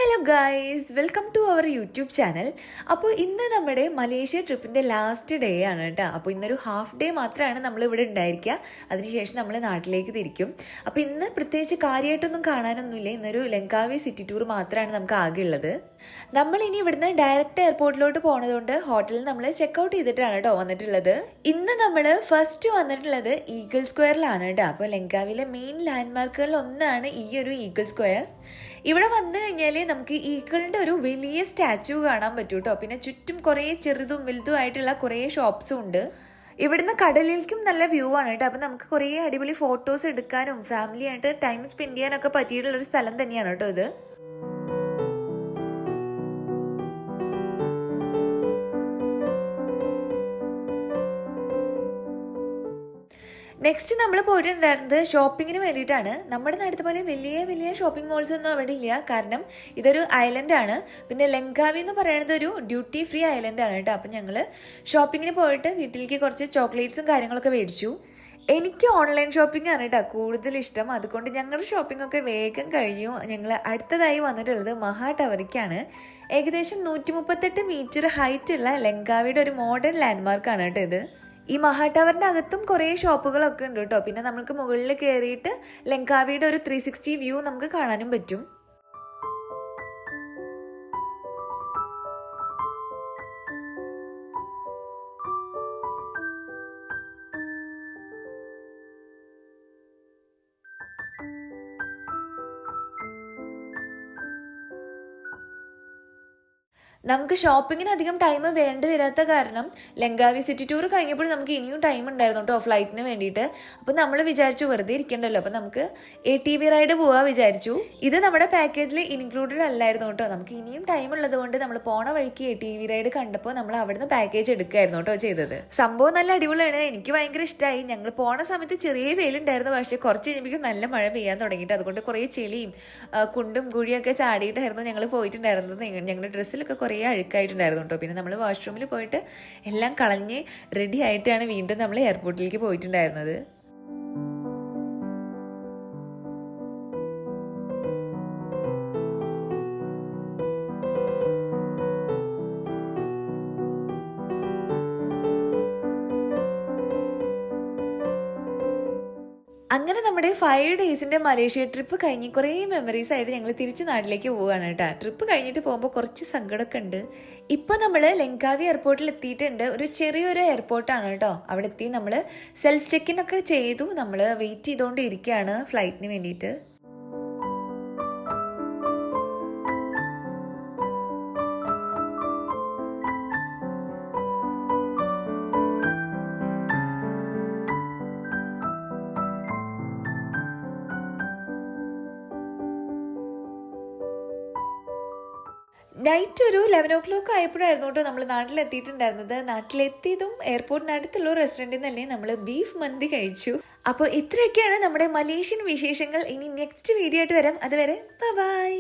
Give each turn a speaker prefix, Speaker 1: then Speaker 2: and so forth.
Speaker 1: Hello guys, welcome to our YouTube channel. അപ്പോൾ ഇന്ന് നമ്മുടെ മലേഷ്യ ട്രിപ്പിൻ്റെ ലാസ്റ്റ് ഡേ ആണ് കേട്ടോ. അപ്പോൾ ഇന്നൊരു ഹാഫ് ഡേ മാത്രമാണ് നമ്മളിവിടെ ഉണ്ടായിരിക്കുക. അതിനുശേഷം നമ്മൾ നാട്ടിലേക്ക് തിരിക്കും. അപ്പോൾ ഇന്ന് പ്രത്യേകിച്ച് കാര്യമായിട്ടൊന്നും കാണാനൊന്നുമില്ല. ഇന്നൊരു ലങ്കാവി സിറ്റി ടൂർ മാത്രമാണ് നമുക്ക് ആകെ ഉള്ളത്. നമ്മളിനി ഇവിടുന്ന് ഡയറക്റ്റ് എയർപോർട്ടിലോട്ട് പോകുന്നതുകൊണ്ട് ഹോട്ടലിൽ നമ്മൾ ചെക്കൗട്ട് ചെയ്തിട്ടാണ് കേട്ടോ വന്നിട്ടുള്ളത്. ഇന്ന് നമ്മൾ ഫസ്റ്റ് വന്നിട്ടുള്ളത് ഈഗിൾ സ്ക്വയറിലാണ് കേട്ടോ. അപ്പോൾ ലങ്കാവിയിലെ മെയിൻ ലാൻഡ്മാർക്കുകളിൽ ഒന്നാണ് ഈ ഒരു ഈഗിൾ സ്ക്വയർ. ഇവിടെ വന്നു കഴിഞ്ഞാൽ നമുക്ക് ഈഗിളിൻ്റെ ഒരു വലിയ സ്റ്റാച്ചു കാണാൻ പറ്റും കേട്ടോ. പിന്നെ ചുറ്റും കുറേ ചെറുതും വലുതും ആയിട്ടുള്ള കുറേ ഷോപ്സും ഉണ്ട്. ഇവിടുന്ന് കടലിലേക്കും നല്ല വ്യൂ ആണ് കേട്ടോ. അപ്പം നമുക്ക് കുറേ അടിപൊളി ഫോട്ടോസ് എടുക്കാനും ഫാമിലി ആയിട്ട് ടൈം സ്പെൻഡ് ചെയ്യാനൊക്കെ പറ്റിയിട്ടുള്ളൊരു സ്ഥലം തന്നെയാണ് കേട്ടോ ഇത്. നെക്സ്റ്റ് നമ്മൾ പോയിട്ടുണ്ടായിരുന്നത് ഷോപ്പിങ്ങിന് വേണ്ടിയിട്ടാണ്. നമ്മുടെ നാട്ടിലത്തെ പോലെ വലിയ വലിയ ഷോപ്പിംഗ് മോൾസ് ഒന്നും അവിടെ ഇല്ല. കാരണം ഇതൊരു ഐലൻഡ് ആണ്. പിന്നെ ലങ്കാവി എന്ന് പറയുന്നത് ഒരു ഡ്യൂട്ടി ഫ്രീ ഐലൻഡ് ആണ് കേട്ടോ. അപ്പം ഞങ്ങൾ ഷോപ്പിങ്ങിന് പോയിട്ട് വീട്ടിലേക്ക് കുറച്ച് ചോക്ലേറ്റ്സും കാര്യങ്ങളൊക്കെ മേടിച്ചു. എനിക്ക് ഓൺലൈൻ ഷോപ്പിംഗ് ആണ് കേട്ടോ കൂടുതൽ ഇഷ്ടം. അതുകൊണ്ട് ഞങ്ങളുടെ ഷോപ്പിംഗ് ഒക്കെ വേഗം കഴിയും. ഞങ്ങൾ അടുത്തതായി വന്നിട്ടുള്ളത് മഹാ ടവറിക്കാണ്. ഏകദേശം 138 മീറ്റർ ഹൈറ്റ് ഉള്ള ലങ്കാവിയുടെ ഒരു മോഡേൺ ലാൻഡ്മാർക്കാണ് കേട്ടോ ഇത്. ഈ മഹാ ടവറിൻ്റെ അകത്തും കുറേ ഷോപ്പുകളൊക്കെ ഉണ്ട് കേട്ടോ. പിന്നെ നമുക്ക് മുകളിൽ കയറിയിട്ട് ലങ്കാവിയുടെ ഒരു 360 വ്യൂ നമുക്ക് കാണാനും പറ്റും. നമുക്ക് ഷോപ്പിങ്ങിന് അധികം ടൈം വേണ്ടി വരാത്ത കാരണം ലങ്കാവി സിറ്റി ടൂർ കഴിഞ്ഞപ്പോൾ നമുക്ക് ഇനിയും ടൈം ഉണ്ടായിരുന്നു കേട്ടോ ഫ്ലൈറ്റിന് വേണ്ടിയിട്ട്. അപ്പോൾ നമ്മൾ വിചാരിച്ചു വെറുതെ ഇരിക്കണ്ടല്ലോ, അപ്പോൾ നമുക്ക് ATV റൈഡ് പോവാൻ വിചാരിച്ചു. ഇത് നമ്മുടെ പാക്കേജിൽ ഇൻക്ലൂഡഡ് അല്ലായിരുന്നു കേട്ടോ. നമുക്ക് ഇനിയും ടൈം ഉള്ളത് കൊണ്ട് നമ്മൾ പോണ വഴിക്ക് ATV റൈഡ് കണ്ടപ്പോൾ നമ്മൾ അവിടുന്ന് പാക്കേജ് എടുക്കുകയായിരുന്നു കേട്ടോ ചെയ്തത്. സംഭവം നല്ല അടിപൊളിയാണ്, എനിക്ക് ഭയങ്കര ഇഷ്ടമായി. ഞങ്ങൾ പോണ സമയത്ത് ചെറിയ വെയിലുണ്ടായിരുന്നു, പക്ഷേ കുറച്ച് കഴിയുമ്പോഴേക്കും നല്ല മഴ പെയ്യാൻ തുടങ്ങിയിട്ട് അതുകൊണ്ട് കുറേ ചെളിയും കുണ്ടും കുഴിയൊക്കെ ചാടിയിട്ടായിരുന്നു ഞങ്ങൾ പോയിട്ടുണ്ടായിരുന്നത്. ഞങ്ങളുടെ ഡ്രസ്സിലൊക്കെ കുറേ അഴുക്കായിട്ടുണ്ടായിരുന്നു കേട്ടോ. പിന്നെ നമ്മൾ വാഷ്റൂമിൽ പോയിട്ട് എല്ലാം കളഞ്ഞ് റെഡി ആയിട്ടാണ് വീണ്ടും നമ്മൾ എയർപോർട്ടിലേക്ക് പോയിട്ടുണ്ടായിരുന്നത്. അങ്ങനെ നമ്മുടെ 5 ഡേയ്സിൻ്റെ മലേഷ്യ ട്രിപ്പ് കഴിഞ്ഞ് കുറേ മെമ്മറീസ് ആയിട്ട് ഞങ്ങൾ തിരിച്ച് നാട്ടിലേക്ക് പോവുകയാണ് കേട്ടോ. ട്രിപ്പ് കഴിഞ്ഞിട്ട് പോകുമ്പോൾ കുറച്ച് സങ്കടമൊക്കെ ഉണ്ട്. ഇപ്പോൾ നമ്മൾ ലങ്കാവി എയർപോർട്ടിൽ എത്തിയിട്ടുണ്ട്. ഒരു ചെറിയൊരു എയർപോർട്ടാണ് കേട്ടോ. അവിടെ എത്തി നമ്മൾ സെൽഫ് ചെക്കിൻ ഒക്കെ ചെയ്തു. നമ്മൾ വെയിറ്റ് ചെയ്തുകൊണ്ട് ഇരിക്കുകയാണ് ഫ്ലൈറ്റിന് വേണ്ടിയിട്ട്. നൈറ്റ് ഒരു 11 o'clock ആയപ്പോഴായിരുന്നു കേട്ടോ നമ്മൾ നാട്ടിലെത്തിയിട്ടുണ്ടായിരുന്നത്. നാട്ടിലെത്തിയതും എയർപോർട്ടിനടുത്തുള്ള ഒരു റെസ്റ്റോറൻറ്റിൽ നിന്ന് തന്നെ നമ്മൾ ബീഫ് മന്തി കഴിച്ചു. അപ്പോൾ ഇത്രയൊക്കെയാണ് നമ്മുടെ മലേഷ്യൻ വിശേഷങ്ങൾ. ഇനി നെക്സ്റ്റ് വീഡിയോ ആയിട്ട് വരാം. അതുവരെ ബൈ.